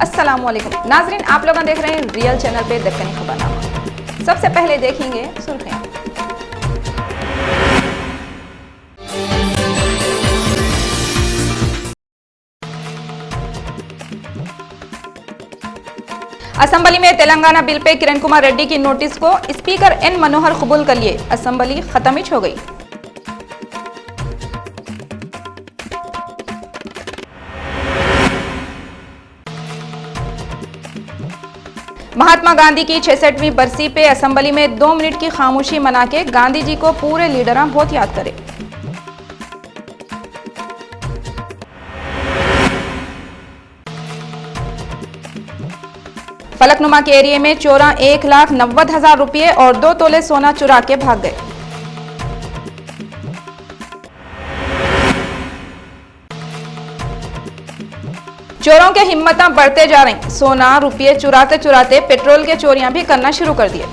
अस्सलामुअलैकुम नाजरीन, आप लोग देख रहे हैं रियल चैनल पे दक्कनी खबरनामा। सबसे पहले देखेंगे सुर्खियां। असेंबली में तेलंगाना बिल पे किरण कुमार रेड्डी की नोटिस को स्पीकर एन मनोहर कबूल कर लिए। असेंबली खत्म हो गई। महात्मा गांधी की 66वीं बरसी पे असेंबली में 2 मिनट की खामोशी मना के गांधी जी को पूरे लीडर बहुत याद करे। फलकनुमा के एरिया में चोरा 1,90,000 रुपये और 2 तोले सोना चुरा के भाग गए। चोरों के हिम्मत बढ़ते जा रही। सोना रुपये चुराते चुराते पेट्रोल के चोरियां भी करना शुरू कर दिए।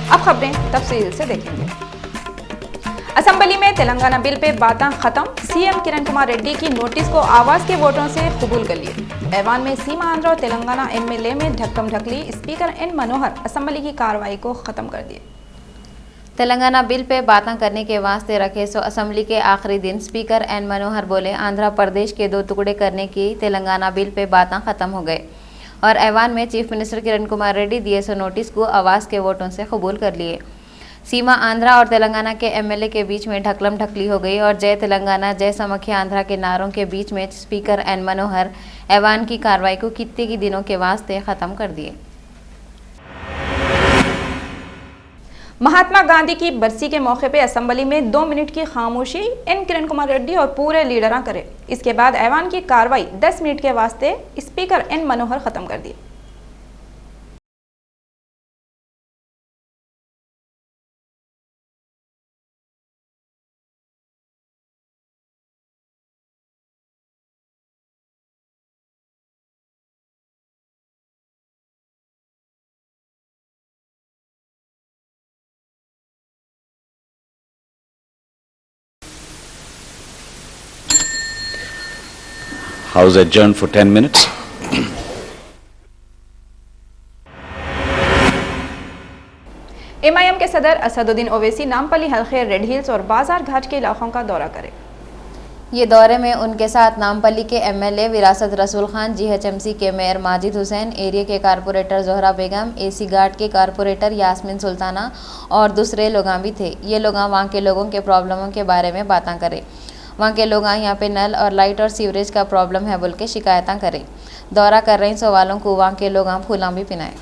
अब खबरें तफसील से देखेंगे। असेंबली में तेलंगाना बिल पे बातें खत्म। सीएम किरण कुमार रेड्डी की नोटिस को आवाज के वोटों से कबूल कर लिए। ऐवान में सीमा आंध्र और तेलंगाना एमएलए में ढक्कम ढकली। स्पीकर एन मनोहर असेंबली की कार्रवाई को खत्म कर दिए। तेलंगाना बिल पे बातें करने के वास्ते रखे सो असेंबली के आखिरी दिन स्पीकर एन मनोहर बोले, आंध्र प्रदेश के 2 टुकड़े करने की तेलंगाना बिल पे बातें खत्म हो गए और ऐवान में चीफ मिनिस्टर किरण कुमार रेड्डी दिए सो नोटिस को आवाज के वोटों से कबूल कर लिए। सीमा आंध्रा और तेलंगाना के एमएलए के बीच में ढकलम ढकली हो गई और जय तेलंगाना जय समख्या आंध्रा के नारों के बीच में स्पीकर एन मनोहर ऐवान की कार्रवाई को कितने की दिनों के वास्ते खत्म कर दिए। महात्मा गांधी की बरसी के मौके पे असेंबली में 2 मिनट की खामोशी एन किरण कुमार रेड्डी और पूरे लीडर करे। इसके बाद ऐवान की कार्रवाई 10 मिनट के वास्ते स्पीकर एन मनोहर खत्म कर दी। House adjourned for 10 minutes. MIM के सदर असदुद्दीन ओवैसी नामपल्ली हल्के रेड हिल्स और बाजार घाट के इलाकों का दौरा करें। ये दौरे में उनके साथ नामपल्ली के एमएलए विरासत रसूल खान, जीएचएमसी के मेयर माजिद हुसैन, एरिया के कारपोरेटर जोहरा बेगम, एसी घाट के कारपोरेटर यास्मीन सुल्ताना और दूसरे लोग भी थे। ये लोग वहाँ के लोगों के प्रॉब्लमों के बारे में बातें करें। वहाँ के लोग यहाँ पे नल और लाइट और सीवरेज का प्रॉब्लम है बोल के शिकायतें करें। दौरा कर रहे सवालों को वहाँ के लोग फूलां भी पिनाए।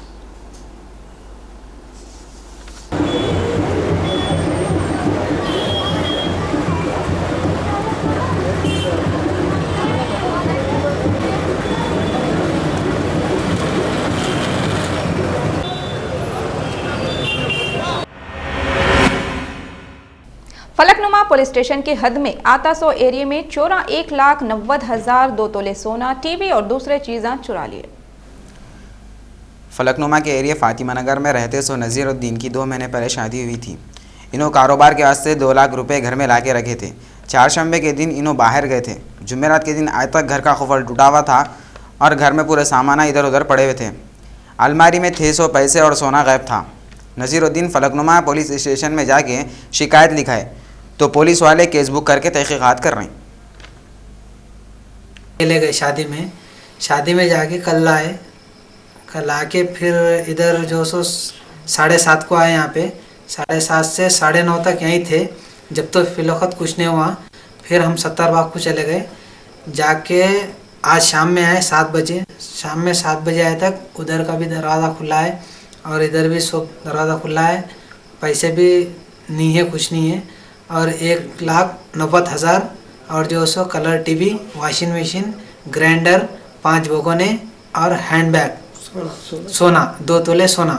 फलकनुमा पुलिस स्टेशन की हद में आतासो एरिया में चोरा 1,90,000, 2 तोले सोना, टीवी और दूसरे चीज़ें चुरा लिए। फलकनुमा के एरिया फातिमा नगर में रहते सो नज़ीरुद्दीन की 2 महीने पहले शादी हुई थी। इन्हों कारोबार के वास्ते 2 लाख रुपए घर में ला के रखे थे। 4 शंबे के दिन इन्हों बाहर गए थे। जुमेरात के दिन आज तक घर का खुफल टूटा हुआ था और घर में पूरे सामान इधर उधर पड़े हुए थे। अलमारी में 600 पैसे और सोना गायब था। नज़ीरुद्दीन फलकनुमा पुलिस स्टेशन में जाके शिकायत लिखाए तो पुलिस वाले केस बुक करके तहकीकात कर रहे हैं। ले गए शादी में जाके कल आके फिर इधर जो सो 7:30 को आए। यहाँ पे 7:30 से 9:30 तक यहीं थे। जब तो फिलवक्त कुछ नहीं हुआ फिर हम 70 बाग को चले गए। जाके आज शाम में आए 7 बजे। शाम में 7 बजे आए तक उधर का भी दरवाज़ा खुला है और इधर भी सब दरवाज़ा खुला है। पैसे भी नहीं है, कुछ नहीं है। और 1,90,000 और जो सो colour TV, washing machine, grinder, 5 भगोने और हैंडबैग, सोना 2 तोले सोना।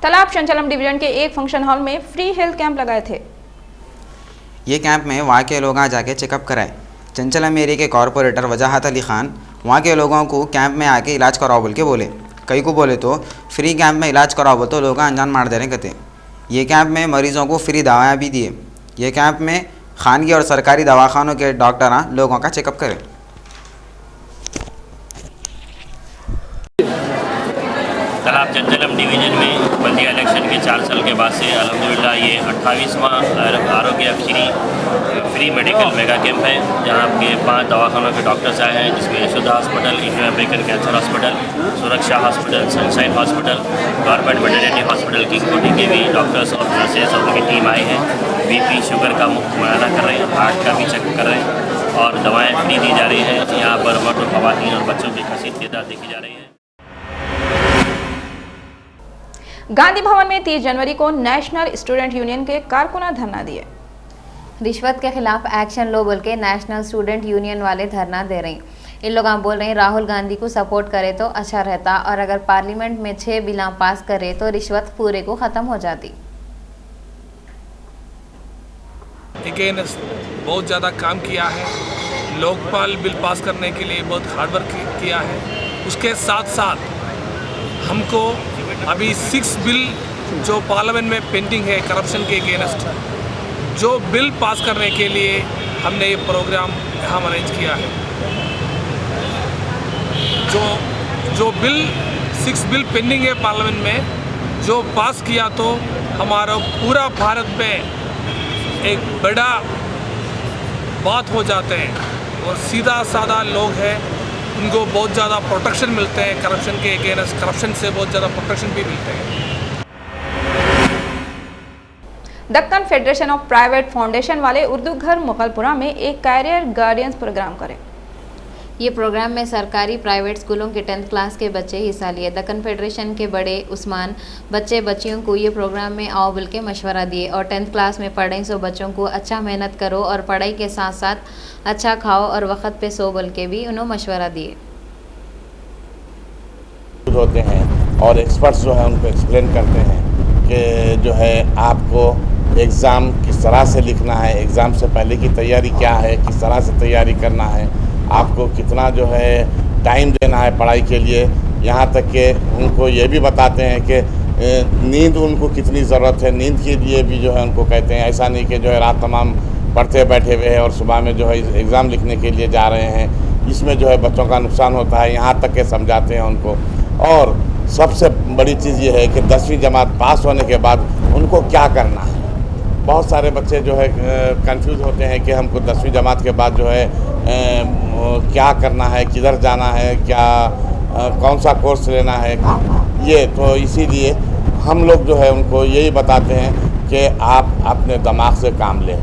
तालाब चंचलम डिवीजन के एक फंक्शन हॉल में फ्री हेल्थ कैंप लगाए थे। ये कैंप में वहाँ के लोग जाके चेकअप कराए। चंचलम एरिया के कॉरपोरेटर वजाहत अली खान वहाँ के लोगों को कैंप में आके इलाज कराओ बोल के बोले। कई को बोले तो फ्री कैंप में इलाज कराओ बोल तो लोग अनजान मार दे रहे कहते। ये कैंप में मरीजों को फ्री दवाएं भी दिए। ये कैंप में खानगी और सरकारी दवाखानों के डॉक्टर लोगों का चेकअप करें। तालाब चंचलम डिवीज़न में बल्दिया इलेक्शन के 4 साल के बाद से अल्हम्दुलिल्लाह ये 28वां आरोग्य फ्री मेडिकल मेगा कैंप है, जहां आपके 5 दवाखानों के डॉक्टर्स आए हैं, जिसमें Yashoda hospital, Indo American cancer hospital, Suraksha hospital, Sunshine hospital, government veterinary hospital की कोटी के भी डॉक्टर्स और नर्सेज और उनकी टीम आई है। बीपी शुगर का मुफ्त मुआयना कर रहे हैं, हार्ट का भी चेक कर रहे हैं और दवाएँ फ्री दी जा रही हैं। यहाँ पर मर्द, ख़वातीन और बच्चों की कसीर तादाद देखी जा रही है। गांधी भवन में 30 जनवरी को नेशनल स्टूडेंट यूनियन के कारकुन धरना दिए। रिश्वत के खिलाफ एक्शन लो बोल के नेशनल स्टूडेंट यूनियन वाले धरना दे रहे हैं। इन लोग बोल रहे हैं राहुल गांधी को सपोर्ट करे तो अच्छा रहता, और अगर पार्लियामेंट में 6 बिल पास करे तो रिश्वत पूरे को ख़त्म हो जाती। अगेंस्ट बहुत ज़्यादा काम किया है, लोकपाल बिल पास करने के लिए बहुत हार्डवर्क किया है। उसके साथ साथ हमको अभी 6 बिल जो पार्लियामेंट में पेंडिंग है करप्शन के अगेंस्ट, जो बिल पास करने के लिए हमने ये प्रोग्राम यहाँ अरेंज किया है। जो बिल 6 बिल पेंडिंग है पार्लियामेंट में, जो पास किया तो हमारा पूरा भारत में एक बड़ा बात हो जाते हैं और सीधा साधा लोग हैं, उनको बहुत ज़्यादा प्रोटेक्शन मिलते हैं करप्शन के अगेंस्ट, करप्शन से बहुत ज़्यादा प्रोटेक्शन भी मिलते हैं। Deccan federation of private foundation वाले उर्दू घर मुगलपुरा में एक कैरियर गार्डियंस प्रोग्राम करें। ये प्रोग्राम में सरकारी प्राइवेट स्कूलों के 10th क्लास के बच्चे हिस्सा लिए। दक्कन फेडरेशन के बड़े उस्मान बच्चियों को ये प्रोग्राम में आओ बोल के मशवरा दिए और 10th क्लास में पढ़ें सो बच्चों को अच्छा मेहनत करो और पढ़ाई के साथ साथ अच्छा खाओ और वक्त पे सो बोल के भी उन्होंने मशवरा दिए। होते हैं और एक्सपर्ट्स जो है उनको एक्सप्लेन करते हैं कि जो है आपको एग्ज़ाम किस तरह से लिखना है, एग्ज़ाम से पहले की तैयारी क्या है, किस तरह से तैयारी करना है, आपको कितना जो है टाइम देना है पढ़ाई के लिए। यहाँ तक कि उनको ये भी बताते हैं कि नींद उनको कितनी ज़रूरत है, नींद के लिए भी जो है उनको कहते हैं। ऐसा नहीं कि जो है रात तमाम पढ़ते बैठे हुए हैं और सुबह में जो है एग्ज़ाम लिखने के लिए जा रहे हैं, इसमें जो है बच्चों का नुकसान होता है। यहाँ तक के समझाते हैं उनको। और सबसे बड़ी चीज़ ये है कि 10वीं जमात पास होने के बाद उनको क्या करना है। बहुत सारे बच्चे जो है कंफ्यूज होते हैं कि हमको 10वीं जमात के बाद जो है क्या करना है, किधर जाना है, क्या कौन सा कोर्स लेना है। ये तो इसीलिए हम लोग जो है उनको यही बताते हैं कि आप अपने दिमाग से काम लें।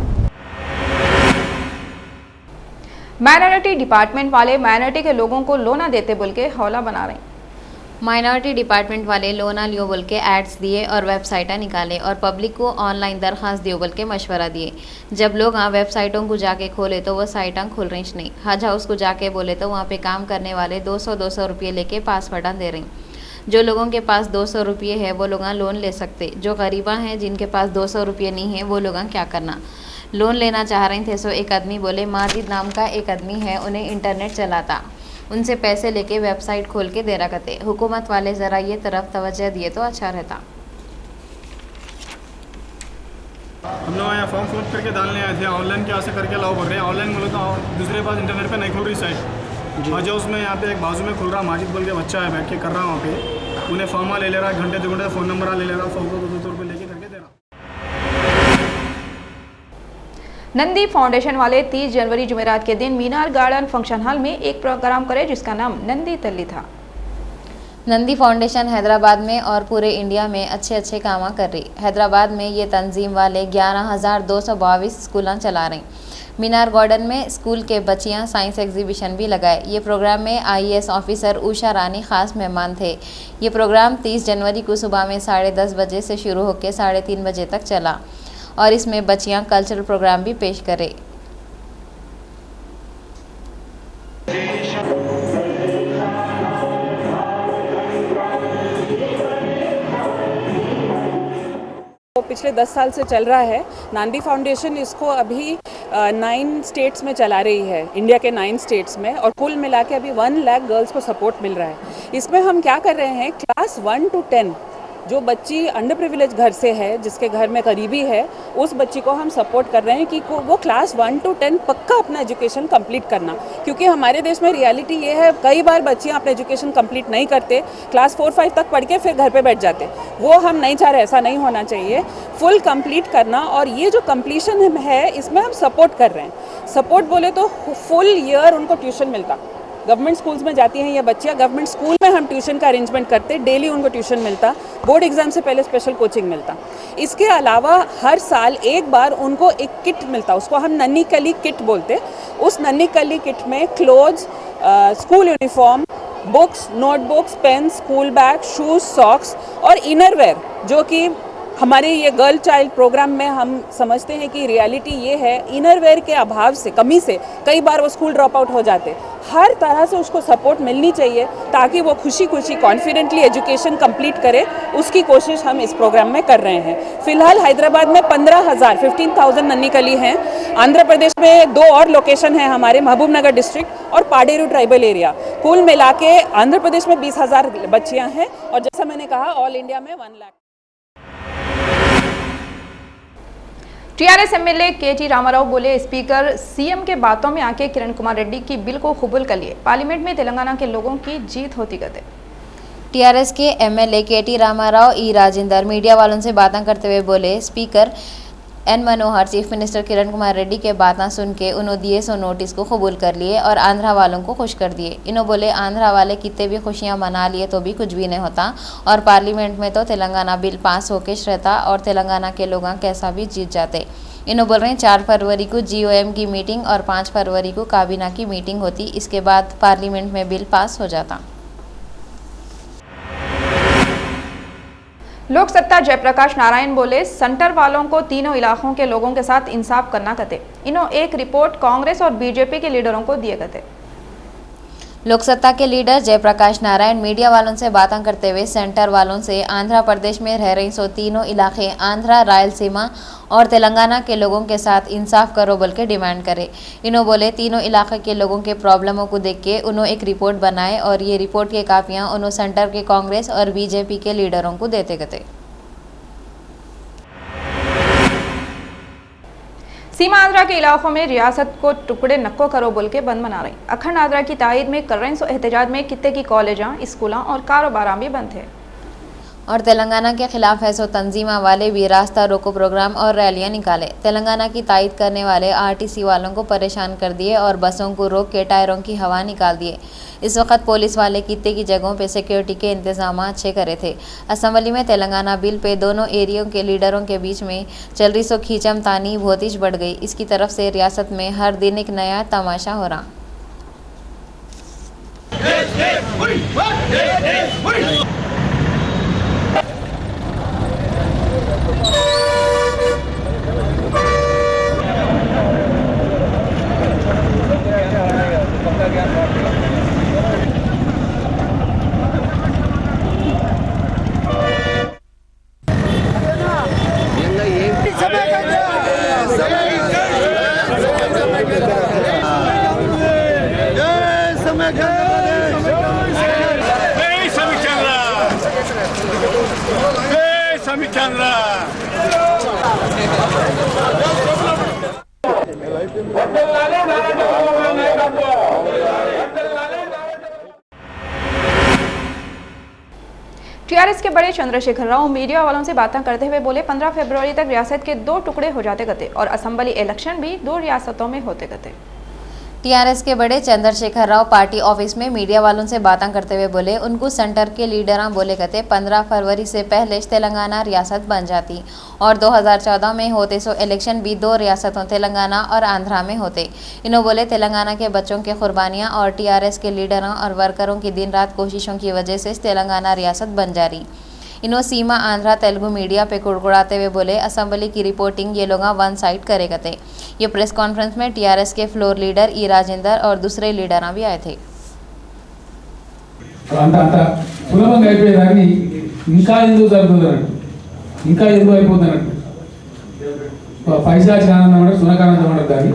माइनॉरिटी डिपार्टमेंट वाले माइनॉरिटी के लोगों को लोना देते बोल के हौला बना रहे हैं। माइनॉरिटी डिपार्टमेंट वाले लोना लियो बोल के एड्स दिए और वेबसाइटें निकाले और पब्लिक को ऑनलाइन दरख्वास्त दियो बोल के मशवरा दिए। जब लोग वेबसाइटों को जाके खोले तो वो साइटें खुल रही नहीं। हज हाउस को जाके बोले तो वहाँ पे काम करने वाले 200 रुपये लेके पासवर्ड दे रहे हैं। जो लोगों के पास 200 रुपये है वो लोग लोन ले सकते। जो गरीबा हैं जिनके पास 200 रुपये नहीं है वो लोग क्या करना। लोन लेना चाह रहे थे सो एक आदमी बोले, माजिद नाम का एक आदमी है, उन्हें इंटरनेट चलाता, उनसे पैसे लेके वेबसाइट खोल के दे रखते। हुकूमत वाले ज़रा ये तरफ तवज्जो दिए तो अच्छा रहता। हम लोग यहाँ फॉर्म फिल करके डालने आए थे, ऑनलाइन क्या से करके अलाउ कर रहे हैं। ऑनलाइन बोले तो दूसरे पास इंटरनेट पे नहीं खुल रही साइट। हज हाउस में यहाँ पे एक बाजू में खुल रहा, माजिद बोल के बच्चा है बैठ के कर रहा वहाँ पे, उन्हें फॉर्म ले ले रहा, घंटे 2 घंटे फ़ोन नंबर ले ले रहा, 100-200 रुपये लेके करके दे रहा। नंदी फाउंडेशन वाले 30 जनवरी जुमेरात के दिन मीनार गार्डन फंक्शन हॉल में एक प्रोग्राम करे जिसका नाम नंदी तल्ली था। नंदी फाउंडेशन हैदराबाद में और पूरे इंडिया में अच्छे काम कर रही। हैदराबाद में ये तंजीम वाले 11,222 स्कूल चला रहे। मीनार गार्डन में स्कूल के बच्चियां साइंस एग्जीबिशन भी लगाए। ये प्रोग्राम में IAS ऑफिसर उषा रानी खास मेहमान थे। ये प्रोग्राम 30 जनवरी को सुबह में 10:30 बजे से शुरू होकर 3:30 बजे तक चला और इसमें बच्चियां कल्चरल प्रोग्राम भी पेश करे। पिछले 10 साल से चल रहा है। नांदी फाउंडेशन इसको अभी 9 स्टेट्स में चला रही है, इंडिया के 9 स्टेट्स में, और कुल मिला के अभी 1 लाख गर्ल्स को सपोर्ट मिल रहा है। इसमें हम क्या कर रहे हैं, क्लास 1 to 10 जो बच्ची अंडर प्रिविलेज घर से है, जिसके घर में करीबी है, उस बच्ची को हम सपोर्ट कर रहे हैं कि वो क्लास 1 to 10 पक्का अपना एजुकेशन कंप्लीट करना। क्योंकि हमारे देश में रियलिटी ये है, कई बार बच्चियां अपना एजुकेशन कंप्लीट नहीं करते, क्लास 4-5 तक पढ़ के फिर घर पे बैठ जाते। वो हम नहीं चाह रहे, ऐसा नहीं होना चाहिए, फुल कंप्लीट करना। और ये जो कंप्लीशन है इसमें हम सपोर्ट कर रहे हैं। सपोर्ट बोले तो फुल ईयर उनको ट्यूशन मिलता। गवर्नमेंट स्कूल्स में जाती हैं ये बच्चियाँ, गवर्नमेंट स्कूल में हम ट्यूशन का अरेंजमेंट करते, डेली उनको ट्यूशन मिलता, बोर्ड एग्जाम से पहले स्पेशल कोचिंग मिलता। इसके अलावा हर साल एक बार उनको एक किट मिलता, उसको हम नन्ही कली किट बोलते। उस नन्ही कली किट में clothes, school uniform, books, notebooks, pen, school bag, shoes, socks और इनरवेयर, जो कि हमारे ये गर्ल चाइल्ड प्रोग्राम में हम समझते हैं कि रियलिटी ये है, इनरवेयर के अभाव से, कमी से कई बार वो स्कूल ड्रॉप आउट हो जाते। हर तरह से उसको सपोर्ट मिलनी चाहिए ताकि वो खुशी खुशी कॉन्फिडेंटली एजुकेशन कंप्लीट करे, उसकी कोशिश हम इस प्रोग्राम में कर रहे हैं। फिलहाल हैदराबाद में 15,000 नन्ही कली हैं। आंध्र प्रदेश में 2 और लोकेशन हैं हमारे, महबूब नगर डिस्ट्रिक्ट और पाडेरू ट्राइबल एरिया। कुल मिला के आंध्र प्रदेश में 20,000 बच्चियाँ हैं और जैसा मैंने कहा ऑल इंडिया में 1 लाख। टीआरएस एमएलए केटी रामाराव बोले, स्पीकर सीएम के बातों में आके किरण कुमार रेड्डी की बिल को कबूल कर लिए, पार्लियामेंट में तेलंगाना के लोगों की जीत होती गते। टीआरएस के एमएलए केटी रामाराव ई राजेंदर मीडिया वालों से बातें करते हुए बोले, स्पीकर एन मनोहर चीफ मिनिस्टर किरण कुमार रेड्डी के बातें सुन के उन्होंने दिए सो नोटिस को कबूल कर लिए और आंध्रा वालों को खुश कर दिए। इन्हों बोले, आंध्रा वाले कितने भी खुशियां मना लिए तो भी कुछ भी नहीं होता और पार्लियामेंट में तो तेलंगाना बिल पास होके रहता और तेलंगाना के लोग कैसा भी जीत जाते। इन्हों बोल रहे हैं 4 फरवरी को जीओएम की मीटिंग और 5 फरवरी को काबीना की मीटिंग होती, इसके बाद पार्लियामेंट में बिल पास हो जाता। लोक सत्ता जयप्रकाश नारायण बोले, सेंटर वालों को तीनों इलाकों के लोगों के साथ इंसाफ करना कहते। इन्हों एक रिपोर्ट कांग्रेस और बीजेपी के लीडरों को दिए कहते। लोकसत्ता के लीडर जयप्रकाश नारायण मीडिया वालों से बातें करते हुए सेंटर वालों से आंध्र प्रदेश में रह रही तीनों इलाके आंध्रा, रायलसीमा और तेलंगाना के लोगों के साथ इंसाफ करो बोल के डिमांड करे। इन्हों बोले, तीनों इलाके के लोगों के प्रॉब्लमों को देख के उन्होंने एक रिपोर्ट बनाए और ये रिपोर्ट की कापियां उन्होंने सेंटर के कांग्रेस और बीजेपी के लीडरों को देते गए। सीमा आंध्रा के इलाकों में रियासत को टुकड़े नक्को करो बोल के बंद मना रही। अखंड आंध्रा की तायद में कर रहे एहतजाज में कितने की कॉलेजा, स्कूलों और कारोबार भी बंद थे और तेलंगाना के खिलाफ है सो तंजीमा वाले भी रास्ता रोको प्रोग्राम और रैलियां निकाले। तेलंगाना की तायद करने वाले आरटीसी वालों को परेशान कर दिए और बसों को रोक के टायरों की हवा निकाल दिए। इस वक्त पुलिस वाले कितने की जगहों पे सिक्योरिटी के इंतजाम अच्छे करे थे। असेंबली में तेलंगाना बिल पे दोनों एरियो के लीडरों के बीच में चल रही सो खींचम तानी बहुत ही बढ़ गई। इसकी तरफ से रियासत में हर दिन एक नया तमाशा हो रहा। टीआरएस के बड़े चंद्रशेखर राव मीडिया वालों से बातें करते हुए बोले, 15 फरवरी तक रियासत के 2 टुकड़े हो जाते गते और असेंबली इलेक्शन भी 2 रियासतों में होते गते। टीआरएस के बड़े चंद्रशेखर राव पार्टी ऑफिस में मीडिया वालों से बातें करते हुए बोले, उनको सेंटर के लीडर बोले कहते 15 फरवरी से पहले तेलंगाना रियासत बन जाती और 2014 में होते सो इलेक्शन भी 2 रियासतों तेलंगाना और आंध्रा में होते। इन्हों बोले, तेलंगाना के बच्चों की कुर्बानियां और टीआरएस के लीडरों और वर्करों की दिन रात कोशिशों की वजह से तेलंगाना रियासत बन जा रही। इन्हों सीमा आंध्रा तेलुगु मीडिया पे कुड़कुड़ाते हुए बोले, असेंबली की रिपोर्टिंग ये लोग 1 साइड करे थे। ये प्रेस कॉन्फ्रेंस में टीआरएस के फ्लोर लीडर ई राजेंदर और दूसरे लीडर भी आए थे। సులభంగా అయిపోయేదాన్ని ఇంకా ఎందుకు జరుగుతున్నట్టు ఇంకా ఎందుకు అయిపోతున్నట్టు పైశాచిక ఆనందం అంటే సునకానందం అంటారు. దాన్ని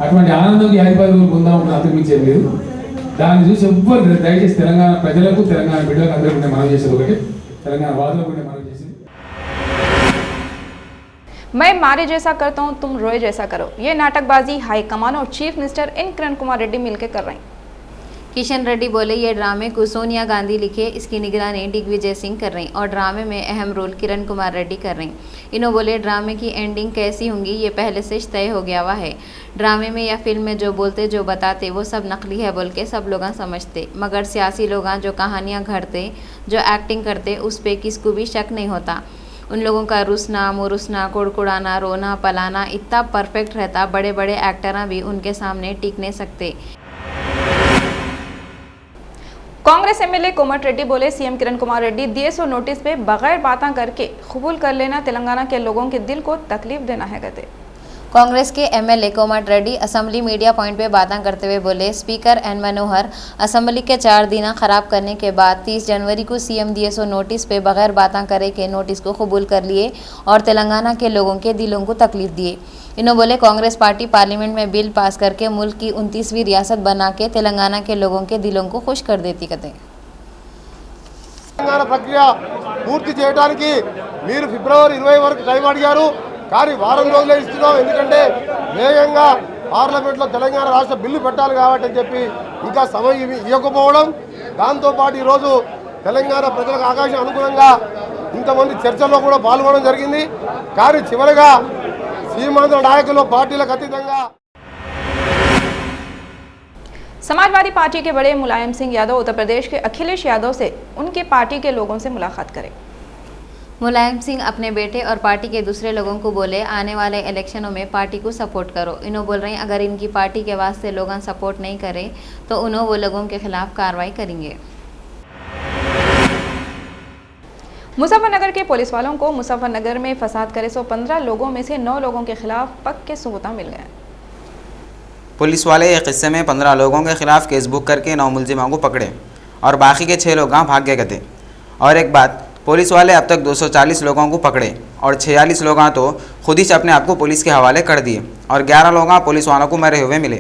అటువంటి ఆనందంకి 5-10 పొందామని అంతకు మించేది లేదు. దాన్ని చూసి ఎవ్వరు దయచేసి తెలంగాణ ప్రజలకు తెలంగాణ బిడ్డలకు అందరికీ నేను మనవి చేసేది ఒకటి, తెలంగాణ వాదులకు నేను మనవి చేసేది मैं मारे जैसा करता हूँ तुम रोए जैसा करो, ये नाटकबाजी हाईकमान और chief minister in Kiran Kumar Reddy मिलकर कर रहे हैं। किशन रेड्डी बोले ये ड्रामे को सोनिया गांधी लिखे, इसकी निगरानी दिग्विजय सिंह कर रही और ड्रामे में अहम रोल किरण कुमार रेड्डी कर रही। इन्हों बोले ड्रामे की एंडिंग कैसी होंगी ये पहले से तय हो गया हुआ है। ड्रामे में या फिल्म में जो बोलते जो बताते वो सब नकली है बोल के सब लोग समझते, मगर सियासी लोग जो कहानियाँ घड़ते जो एक्टिंग करते उस पर किसको भी शक नहीं होता। उन लोगों का रुसना मुरुसना कुड़कुड़ाना रोना पलाना इतना परफेक्ट रहता, बड़े बड़े एक्टर भी उनके सामने टिक नहीं सकते। कांग्रेस एमएलए कोमट रेड्डी बोले सीएम किरण कुमार रेड्डी दिए सो नोटिस पे बगैर बातें करके कबूल कर लेना तेलंगाना के लोगों के दिल को तकलीफ देना है कहते। कांग्रेस के एमएलए कोमट रेड्डी असेंबली मीडिया पॉइंट पे बातें करते हुए बोले स्पीकर एन मनोहर असेंबली के 4 दिन खराब करने के बाद 30 जनवरी को सीएम दिए सो नोटिस पे बगैर बातें करे के नोटिस को कबूल कर लिए और तेलंगाना के लोगों के दिलों को तकलीफ दिए। इन्होंने बोले कांग्रेस पार्टी पार्लियामेंट में बिल पास करके मुल्क की 29वीं रियासत बना के तेलंगाना के लोगों के दिलों को खुश कर देती कहते। తెలంగాణ ప్రక్రియ పూర్తి చేయడానికి మీరు ఫిబ్రవరి 20 వరకు టైం అడిగారు, కానీ వారం రోజులే ఇస్తున్నాం, ఎందుకంటే వేగంగా పార్లమెంట్లో తెలంగాణ రాష్ట్ర బిల్లు పెట్టాలి కాబట్టి అని చెప్పి ఇంకా సమయం ఇవ్వకపోవడం, దాంతోపాటు ఈరోజు తెలంగాణ ప్రజలకు ఆకాశం అనుగుణంగా ఇంతమంది చర్చల్లో కూడా పాల్గొనడం జరిగింది। కానీ చివరిగా సీమాంధ్ర నాయకులు పార్టీలకు అతీతంగా समाजवादी पार्टी के बड़े मुलायम सिंह यादव उत्तर प्रदेश के अखिलेश यादव से उनके पार्टी के लोगों से मुलाकात करें। मुलायम सिंह अपने बेटे और पार्टी के दूसरे लोगों को बोले आने वाले इलेक्शनों में पार्टी को सपोर्ट करो। इन्हों बोल रहे हैं अगर इनकी पार्टी के वास्ते लोग सपोर्ट नहीं करे तो उन्होंने वो लोगों के खिलाफ कार्रवाई करेंगे। मुजफ्फरनगर के पुलिस वालों को मुजफ्फरनगर में फसाद करे 115 लोगों में से 9 लोगों के खिलाफ पक्के सबूत मिल गए। पुलिस वाले एक हिस्से में 15 लोगों के खिलाफ केस बुक करके 9 मुलजिमों को पकड़े और बाकी के 6 लोग गाँव भाग गए थे। और एक बात, पुलिस वाले अब तक 240 लोगों को पकड़े और 46 लोग तो खुद ही अपने आप को पुलिस के हवाले कर दिए और 11 लोग पुलिस वालों को मरे हुए मिले।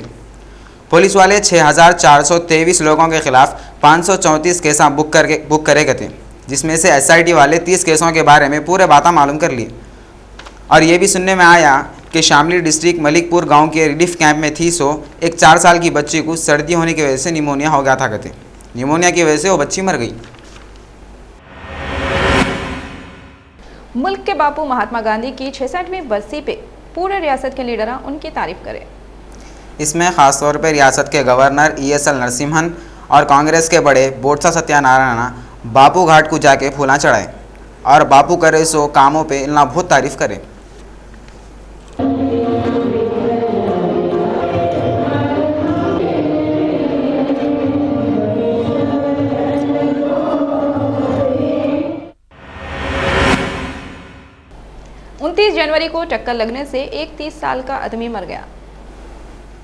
पुलिस वाले 6423 लोगों के खिलाफ 534 केस बुक करे गए थे, जिसमें से SIT वाले 30 केसों के बारे में पूरे बातें मालूम कर लिए। और ये भी सुनने में आया कि शामली डिस्ट्रिक्ट मलिकपुर गांव के रिलीफ कैंप में थी एक 4 साल की बच्ची को सर्दी होने की वजह से निमोनिया हो गया था कहते। निमोनिया की वजह से वो बच्ची मर गई। मुल्क के बापू महात्मा गांधी की 66वीं बरसी पे पूरे रियासत के लीडर उनकी तारीफ करें। इसमें खासतौर पर रियासत के गवर्नर ESL नरसिम्हन और कांग्रेस के बड़े बोत्सा सत्यानारायण बापू घाट को जाके फूला चढ़ाए और बापू करे सो कामों पे इतना बहुत तारीफ करे। जनवरी को टक्कर लगने से एक 30 साल का आदमी मर गया।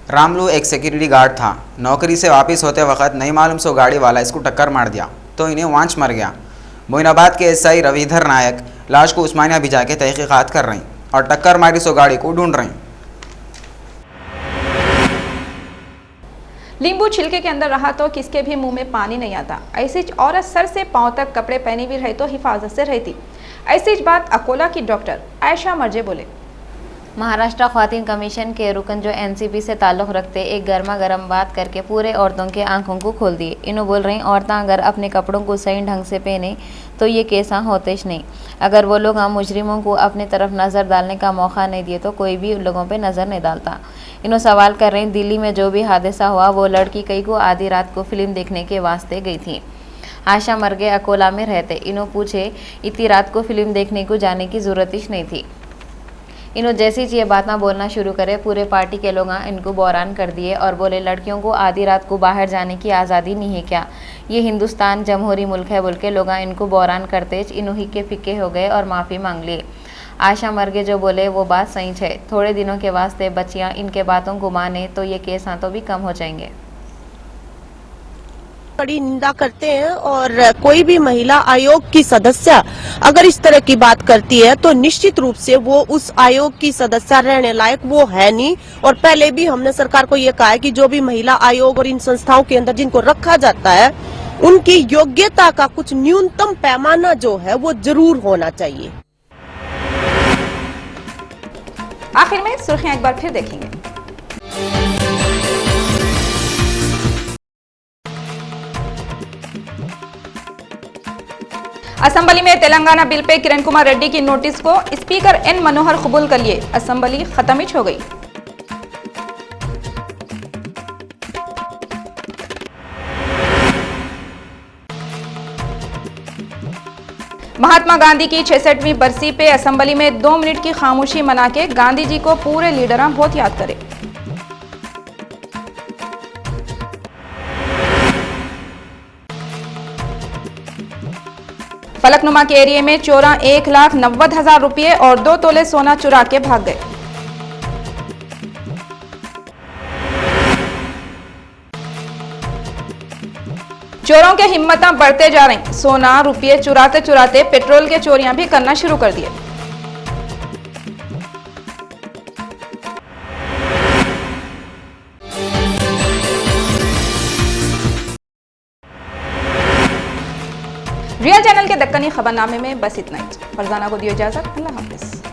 रामलू एक सिक्योरिटी गार्ड था, नौकरी से वापस होते वक्त नहीं मालूम सो गाड़ी वाला इसको टक्कर मार दिया तो इन्हें वांच मर गया। मोइनाबाद के SI रविधर नायक लाश को उस्मानिया भिजा के तहकीकात कर रही और टक्कर मारी सो गाड़ी को ढूंढ रही। नींबू छिलके के अंदर रहा तो किसके भी मुंह में पानी नहीं आता। ऐसी औरत सर से पांव तक कपड़े पहनी हुई रही तो हिफाजत से रहती। ऐसी बात अकोला की डॉक्टर आयशा मर्जे बोले। महाराष्ट्र ख्वातीन कमीशन के रुकन जो NCP से ताल्लुक़ रखते एक गर्मा गर्म बात करके पूरे औरतों के आंखों को खोल दिए। इन्हों बोल रही औरतें अगर अपने कपड़ों को सही ढंग से पहने तो ये केस होते ही नहीं। अगर वो लोग मुजरिमों को अपनी तरफ नज़र डालने का मौका नहीं दिए तो कोई भी उन लोगों पे नज़र नहीं डालता। इन्हों सवाल कर रहे दिल्ली में जो भी हादसा हुआ वो लड़की कई को आधी रात को फिल्म देखने के वास्ते गई थी। आशा मर्गे अकोला में रहते। इन्हों पूछे इतनी रात को फिल्म देखने को जाने की ज़रूरत ही नहीं थी। इन्हों जैसी ये बातें बोलना शुरू करे पूरे पार्टी के लोग इनको बहरान कर दिए और बोले लड़कियों को आधी रात को बाहर जाने की आज़ादी नहीं है क्या, ये हिंदुस्तान जमहूरी मुल्क है बोल के लोग इनको बहरान करते इन्हों ही के फिक्के हो गए और माफ़ी मांग लिए। आशा मर्गे जो बोले वो बात सही है। थोड़े दिनों के वास्ते बच्चियाँ इनके बातों को माने तो ये केस तो भी कम हो जाएंगे। कड़ी निंदा करते हैं और कोई भी महिला आयोग की सदस्य अगर इस तरह की बात करती है तो निश्चित रूप से वो उस आयोग की सदस्य रहने लायक वो है नहीं। और पहले भी हमने सरकार को ये कहा है कि जो भी महिला आयोग और इन संस्थाओं के अंदर जिनको रखा जाता है उनकी योग्यता का कुछ न्यूनतम पैमाना जो है वो जरूर होना चाहिए। आखिर में सुर्खियां एक बार फिर देखेंगे। असेंबली में तेलंगाना बिल पे किरण कुमार रेड्डी की नोटिस को स्पीकर एन मनोहर कबूल कर लिए। असेंबली खत्म हो गई। महात्मा गांधी की 66वीं बरसी पे असेंबली में 2 मिनट की खामोशी मना के गांधी जी को पूरे लीडर बहुत याद करे। फलकनुमा के एरिया में चोरा 1,90,000 रुपये और 2 तोले सोना चुरा के भाग गए। चोरों के हिम्मतें बढ़ते जा रही। सोना रुपये चुराते चुराते पेट्रोल के चोरियां भी करना शुरू कर दिए। रियल चैनल के दक्कनी खबरनामे में बस इतना ही। फरजाना को दियो इजाजत। अल्लाह हाफिज।